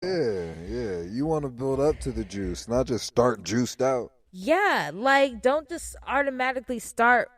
Yeah. You want to build up to the juice, not just start juiced out. Yeah, like don't just automatically start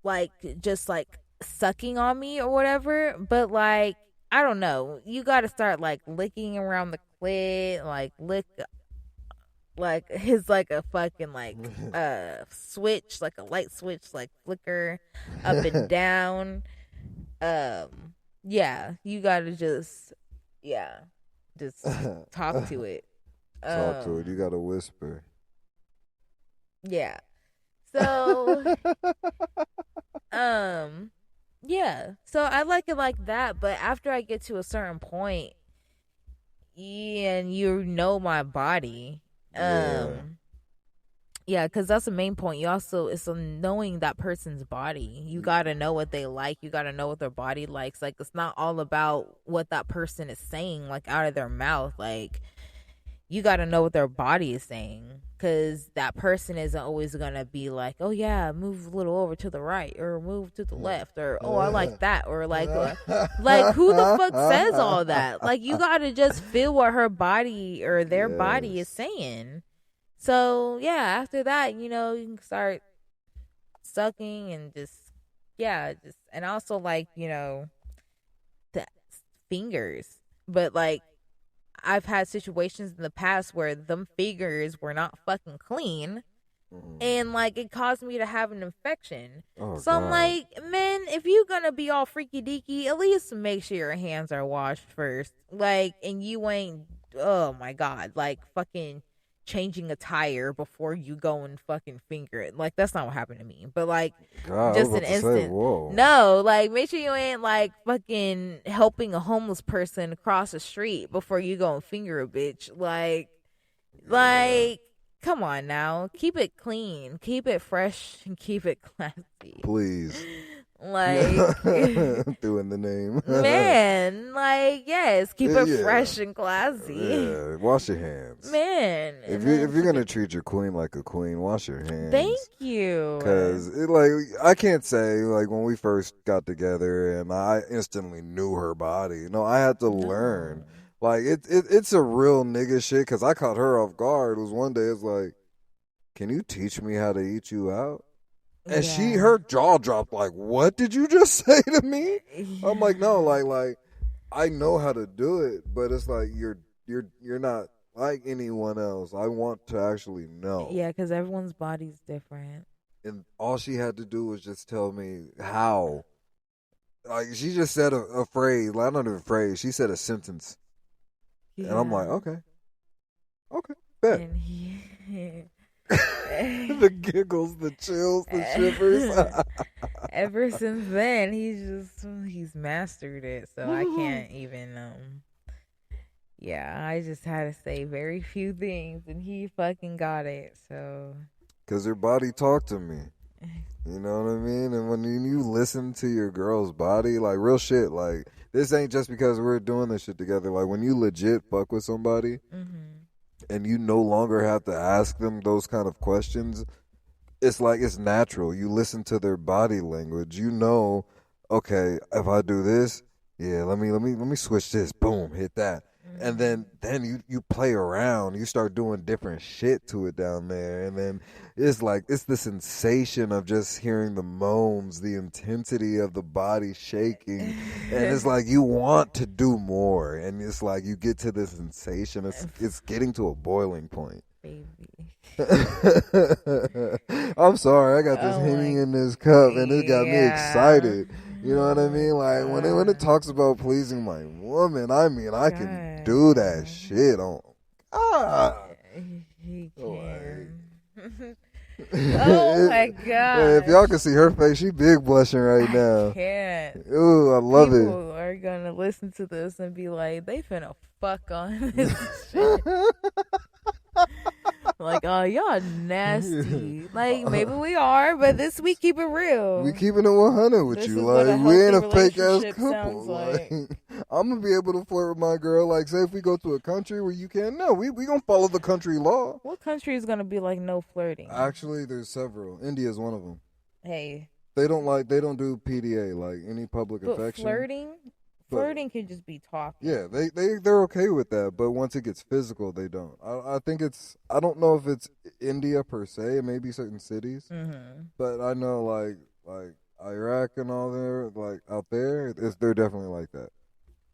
like just like sucking on me or whatever, but like I don't know. You got to start like licking around the clit, like lick like his like a fucking like switch, like a light switch, like flicker up and down. Yeah, you got to just yeah, just talk to it. Talk to it. You Um got to whisper. yeah. So Um, yeah. So I like it like that, but after I get to a certain point, yeah, and you know my body, Yeah. um, yeah, because that's the main point. You also it's knowing that person's body. You gotta know what they like. You gotta know what their body likes. Like it's not all about what that person is saying, like out of their mouth. Like you got to know what their body is saying because that person isn't always going to be like, oh yeah, move a little over to the right or move to the left or oh I like that or like who the fuck says all that? Like you got to just feel what her body or their body is Yes. saying. So yeah, after that, you can start sucking and just yeah, just and also like the fingers, but like I've had situations in the past where them fingers were not fucking clean and like it caused me to have an infection. Oh So I'm God. like, man, if you gonna be all freaky deaky, at least make sure your hands are washed first. Like, and you ain't, oh my God, like fucking changing a tire before you go and fucking finger it. Like, that's not what happened to me. But like, God, I was just an about to say, instant. whoa. No, like make sure you ain't like fucking helping a homeless person cross the street before you go and finger a bitch. Yeah. Like come on now. Keep it clean. Keep it fresh and keep it classy. Please. Like Doing the name. man, like yes, keep it Yeah. fresh and classy. Yeah. Wash your hands. Man, If and you then if you're gonna fucking treat your queen like a queen, wash your thank hands. you. Cause it like I can't say like when we first got together and I instantly knew her body. No, I had to learn. No. Like it's a real nigga shit. Cause I caught her off guard. It was one day. It's like, can you teach me how to eat you out? And Yeah. her jaw dropped. Like, what did you just say to me? I'm like, no, Yeah. like I know how to do it, but it's like you're not like anyone else. I want to actually know. Yeah, because everyone's body's different. And all she had to do was just tell me how. Like she just said a phrase, like, not even a phrase. She said a sentence, and I'm like, Yeah. okay, okay, bet. And he The giggles, the chills, the shivers. ever since then he's mastered it. So I can't even yeah, I just had to say very few things and he fucking got it. So Cause her body talked to me. You know what I mean? And when you listen to your girl's body, like real shit, like this ain't just because we're doing this shit together. Like when you legit fuck with somebody mhm. and you no longer have to ask them those kind of questions, it's like it's natural. You listen to their body language. You know, okay, if I do this, yeah, let me switch this. Boom, hit that. And Mhm. then you play around. You start doing different shit to it down there. And then it's like it's the sensation of just hearing the moans, the intensity of the body shaking. And it's like you want to do more. And it's like you get to this sensation. It's getting to a boiling point. Baby. I'm sorry, I got this Oh henny my in this cup, and it got me yeah. excited. You know what I Oh my mean? Like when it god. talks about pleasing my woman, I mean I can do that God. shit on. Ah, He like, can. Oh my if y'all gosh. can see her face, she big blushing right I now. can't. Ooh, I love it. People are gonna listen to this and be like, they finna fuck on this shit. Like, oh, y'all nasty. Like, maybe we are, but this we keep it We real. keeping it 100 with This you. is what a Like, we ain't healthy a fake ass relationship couple. sounds Like, like. I'm gonna be able to flirt with my girl. Like, say if we go to a country where you can't, no, we gonna follow the country law. What country is gonna be like no flirting? Actually, there's several. India is one of them. Hey, They don't do PDA, like any public but affection. flirting, Flirting can just be talking. Yeah, they're okay with that, but once it gets physical, they don't. I think I don't know if it's India per se, it may be certain cities, but I know like Iraq and all there, like out there, they're definitely like that.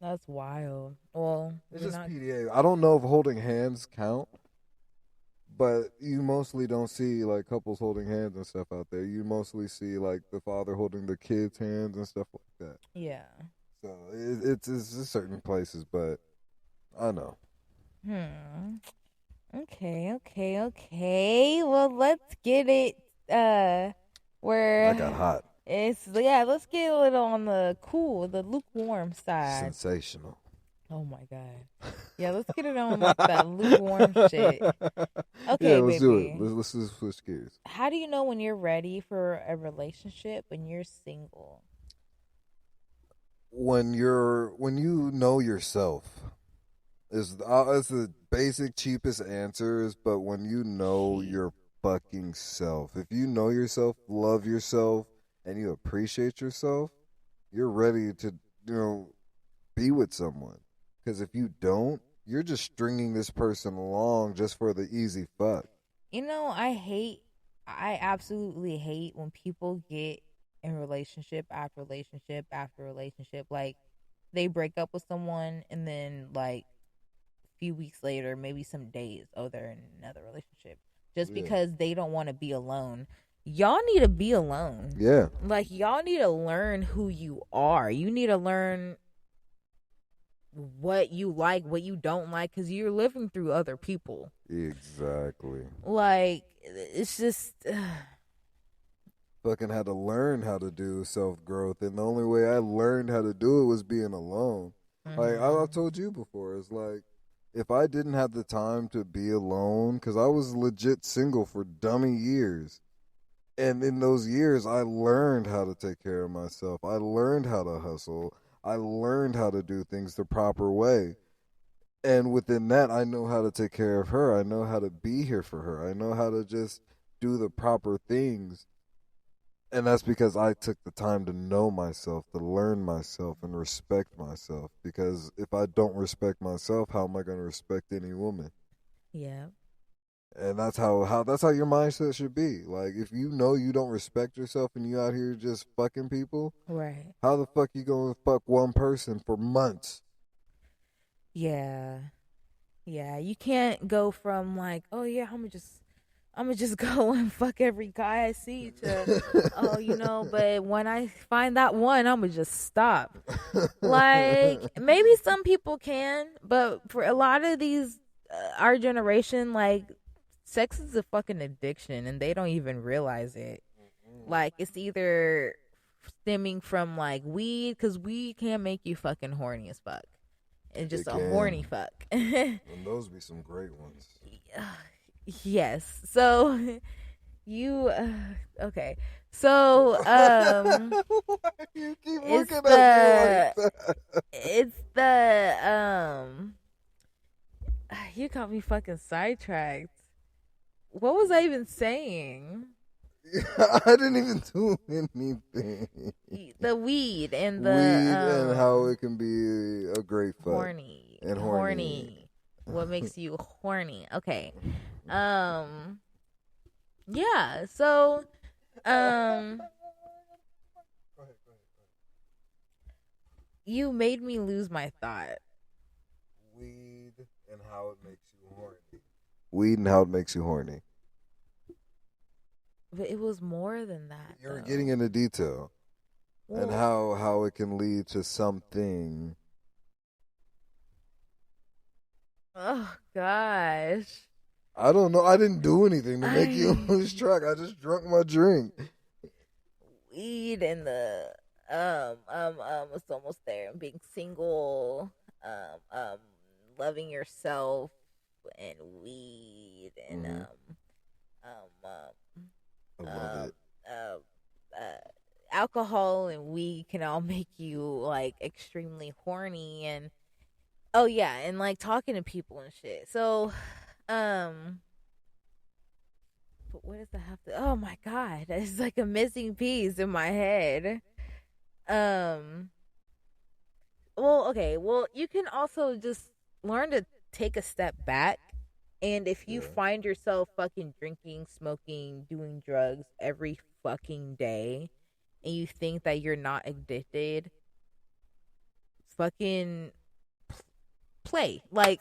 That's wild. Well, It's just PDA. I don't know if holding hands count, but you mostly don't see like couples holding hands and stuff out there. You mostly see like the father holding the kids' hands and stuff like that. Yeah. So it's just certain places, but I know. Okay. Well, let's get it. Where I got hot. Let's get a little on the lukewarm side. Sensational. Oh my god. Yeah, let's get it on like that lukewarm shit. Okay, yeah, let's baby. do it. Let's just switch gears. How do you know when you're ready for a relationship when you're single? When you know yourself is the basic cheapest answers, but when you know your fucking self, if you know yourself, love yourself, and you appreciate yourself, you're ready to be with someone. Because if you don't, you're just stringing this person along just for the easy fuck. I absolutely hate when people get in relationship after relationship after relationship. Like, they break up with someone and then, like, a few weeks later, maybe some days, they're in another relationship. Just because they don't want to be alone. Y'all need to be alone. Yeah. Like, y'all need to learn who you are. You need to learn what you like, what you don't like, because you're living through other people. Exactly. Like, it's just fucking had to learn how to do self-growth, and the only way I learned how to do it was being alone. Like I've told you before, it's like if I didn't have the time to be alone, because I was legit single for dummy years, and in those years I learned how to take care of myself. I learned how to hustle. I learned how to do things the proper way. And within that, I know how to take care of her. I know how to be here for her. I know how to just do the proper things. And that's because I took the time to know myself, to learn myself, and respect myself. Because if I don't respect myself, how am I going to respect any woman? Yeah. And that's how your mindset should be. Like, if you know you don't respect yourself and you out here just fucking people, right? How the fuck you gonna fuck one person for months? Yeah. You can't go from like, oh yeah, I'm gonna just go and fuck every guy I see to, but when I find that one, I'm gonna just stop. Like, maybe some people can, but for a lot of these, our generation, like, sex is a fucking addiction and they don't even realize it. Like, it's either stemming from like weed, because weed can make you fucking horny as fuck. It's just horny fuck. And those be some great ones. Yes. So you okay. So you keep looking at me like that. It's the you got me fucking sidetracked. What was I even saying? I didn't even do anything. The weed and and how it can be a great fuck. Horny. And horny. What makes you horny? Okay. Yeah. So you made me lose my thought. Weed and how it makes you horny. Weed and how it makes you horny. But it was more than that. You're getting into detail. Well, and how it can lead to something. Oh gosh. I don't know. I didn't do anything to make you lose track. I just drunk my drink. Weed and the it's almost there. Being single, loving yourself, and weed, and I love it. Alcohol and weed can all make you like extremely horny, and and like talking to people and shit. So, but what does that have to? Oh my god, it's like a missing piece in my head. Well, okay. Well, you can also just learn to take a step back. And if you Yeah, find yourself fucking drinking, smoking, doing drugs every fucking day, and you think that you're not addicted, fucking play. Like,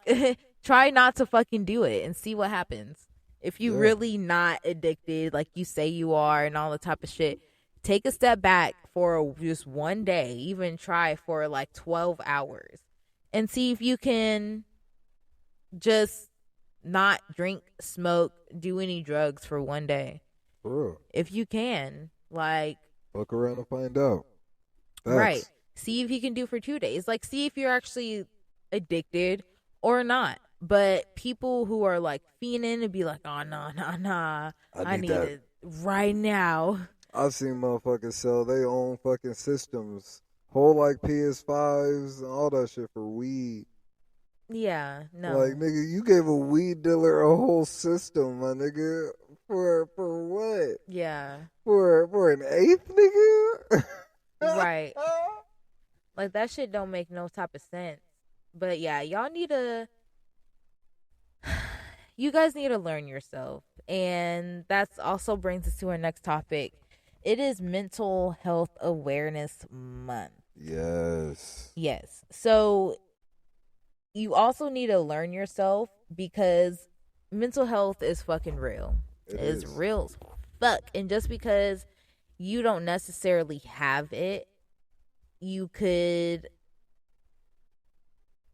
try not to fucking do it and see what happens. If you yeah, really not addicted, like you say you are, and all the type of shit, take a step back for just one day. Even try for like 12 hours and see if you can just not drink, smoke, do any drugs for one day. for real. If you can, like, Fuck around and find out. right. Facts. See if you can do for 2 days. Like, see if you're actually addicted or not. But people who are like fiending and be like, oh, no, no, no, I I need need that. it right now. I've seen motherfuckers sell their own fucking systems, whole like PS5s and all that shit for weed. Yeah, Like no. nigga, you gave a weed dealer a whole system, my nigga. For what? Yeah, For an eighth, nigga? right. Like, that shit don't make no type of sense. But yeah, y'all need to, you guys need to learn yourself. And that's also brings us to our next topic. It is Mental Health Awareness Month. Yes. Yes. So you also need to learn yourself because mental health is fucking real. It It's is. real as fuck. And just because you don't necessarily have it, you could,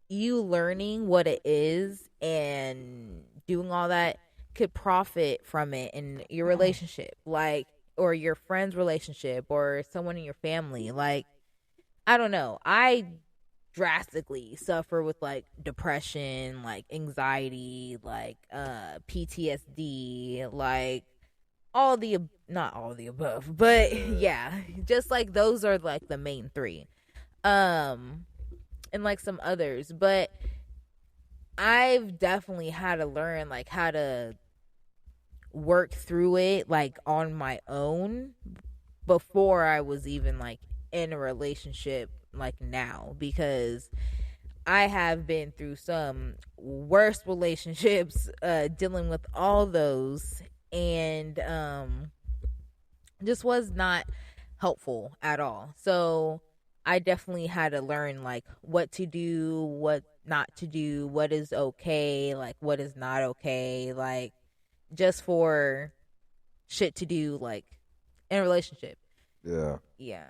you learning what it is and doing all that could profit from it in your relationship, like, or your friend's relationship or someone in your family. Like, I don't know. I drastically suffer with like depression, like anxiety, like PTSD, like all the not all the above, but yeah, just like those are like the main three. Um and like some others, but I've definitely had to learn like how to work through it like on my own before I was even like in a relationship like now, because I have been through some worst relationships dealing with all those, and just was not helpful at all. So I definitely had to learn like what to do, what not to do, what is okay, like what is not okay, like just for shit to do like in a relationship. Yeah. Yeah.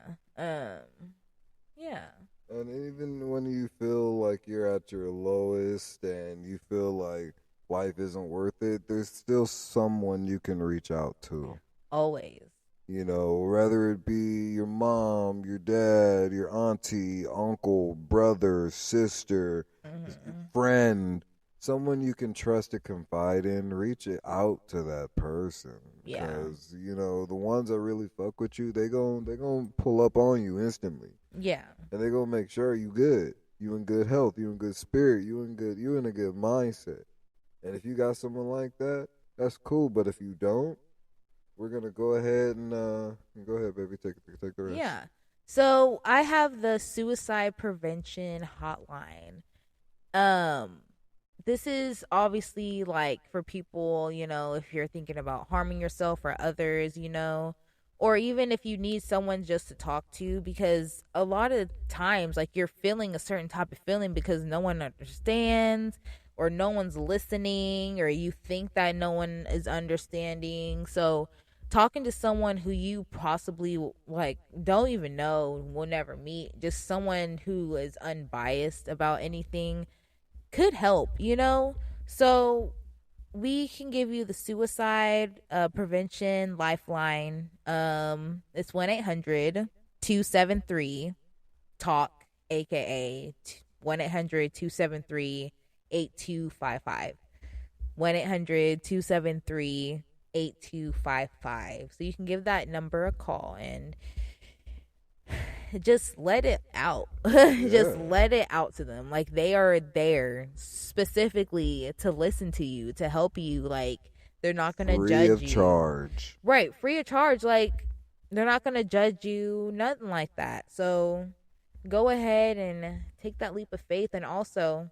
Yeah. And even when you feel like you're at your lowest and you feel like life isn't worth it, there's still someone you can reach out to. Always. You know, whether it be your mom, your dad, your auntie, uncle, brother, sister, Mm-hmm. friend, someone you can trust to confide in, reach it out to that person. Yeah. Because, you know, the ones that really fuck with you, they gon' pull up on you instantly. Yeah. And they gonna make sure you good. You in good health, you in good spirit, you in a good mindset. And if you got someone like that, that's cool. But if you don't, we're gonna go ahead and go ahead, baby, take the rest. Yeah. So I have the suicide prevention hotline. Um this is obviously like for people, you know, if you're thinking about harming yourself or others, you know, or even if you need someone just to talk to, because a lot of times like you're feeling a certain type of feeling because no one understands or no one's listening, or you think that no one is understanding. So talking to someone who you possibly like don't even know, will never meet, just someone who is unbiased about anything could help, you know? So we can give you the suicide prevention lifeline. It's 1-800-273 talk, aka 1-800-273-8255. 1-800-273-8255. So you can give that number a call and just let it out. Just Yeah. let it out to them. Like, they are there specifically to listen to you, to help you. Like, they're not gonna Free judge of you. charge. Right, free of charge. Like, they're not gonna judge you, nothing like that. So go ahead and take that leap of faith. And also,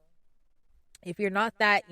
if you're not that,